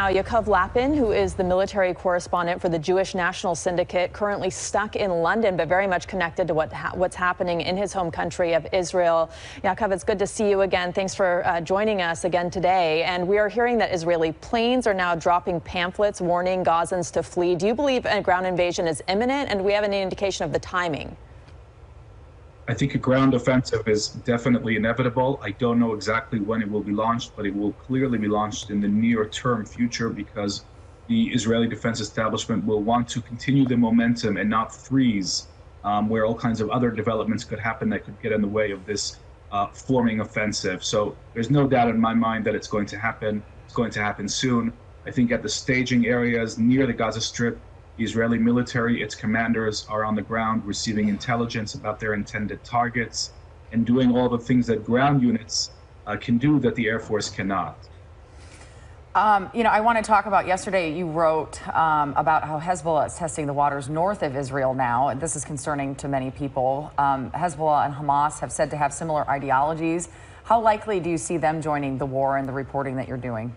now Yaakov Lappin, who is the military correspondent for the Jewish National Syndicate, currently stuck in London, but very much connected to what's happening in his home country of Israel. Yaakov, it's good to see you again. Thanks for joining us again today. And we are hearing that Israeli planes are now dropping pamphlets warning Gazans to flee. Do you believe a ground invasion is imminent? And do we have any indication of the timing? I think a ground offensive is definitely inevitable. I don't know exactly when it will be launched, but it will clearly be launched in the near-term future because the Israeli defense establishment will want to continue the momentum and not freeze, where all kinds of other developments could happen that could get in the way of this forming offensive. So there's no doubt in my mind that it's going to happen. It's going to happen soon. I think at the staging areas near the Gaza Strip, the Israeli military, its commanders, are on the ground receiving intelligence about their intended targets and doing all the things that ground units can do that the Air Force cannot. I want to talk about yesterday you wrote about how Hezbollah is testing the waters north of Israel now. And this is concerning to many people. Hezbollah and Hamas have said to have similar ideologies. How likely do you see them joining the war and the reporting that you're doing?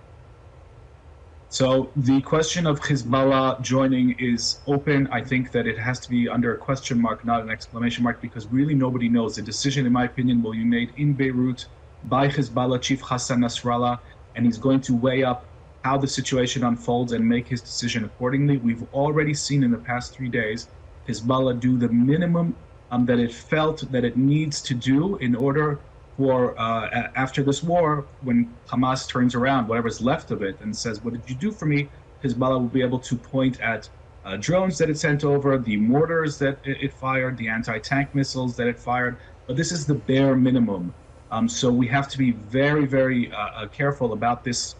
So the question of Hezbollah joining is open. I think that it has to be under a question mark, not an exclamation mark, because really nobody knows. The decision, in my opinion, will be made in Beirut by Hezbollah chief Hassan Nasrallah, and he's going to weigh up how the situation unfolds and make his decision accordingly. We've already seen in the past 3 days Hezbollah do the minimum that it felt that it needs to do in order for after this war, when Hamas turns around, whatever's left of it, and says, what did you do for me? Hezbollah will be able to point at drones that it sent over, the mortars that it fired, the anti-tank missiles that it fired. But this is the bare minimum. So we have to be very, very careful about this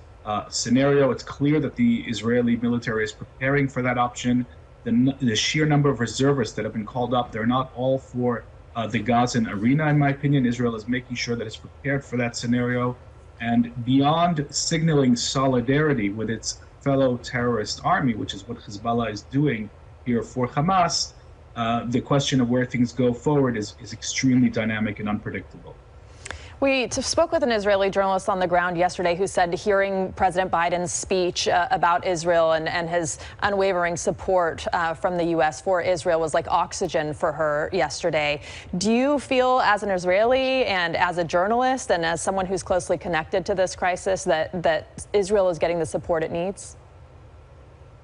scenario. It's clear that the Israeli military is preparing for that option. The sheer number of reservists that have been called up, they're not all for the Gazan arena, in my opinion. Israel is making sure that it's prepared for that scenario. And beyond signaling solidarity with its fellow terrorist army, which is what Hezbollah is doing here for Hamas, the question of where things go forward is extremely dynamic and unpredictable. We spoke with an Israeli journalist on the ground yesterday who said hearing President Biden's speech about Israel and his unwavering support from the U.S. for Israel was like oxygen for her yesterday. Do you feel, as an Israeli and as a journalist and as someone who's closely connected to this crisis, that Israel is getting the support it needs?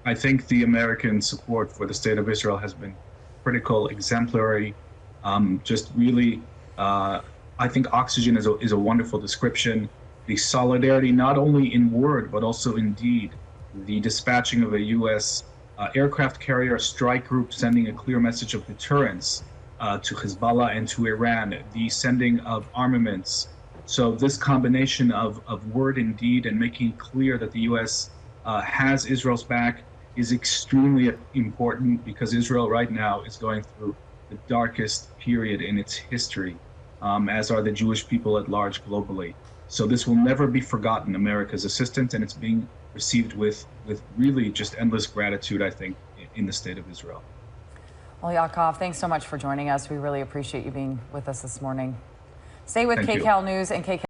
I think the American support for the state of Israel has been critical, exemplary, just really I think oxygen is a wonderful description. The solidarity, not only in word, but also in deed. The dispatching of a U.S. Aircraft carrier strike group sending a clear message of deterrence to Hezbollah and to Iran. The sending of armaments. So this combination of word and deed and making clear that the U.S. Has Israel's back is extremely important because Israel right now is going through the darkest period in its history. As are the Jewish people at large globally. So this will never be forgotten, America's assistance, and it's being received with really just endless gratitude, I think, in the state of Israel. Well, Yaakov, thanks so much for joining us. We really appreciate you being with us this morning. Stay with KCAL News and KCAL.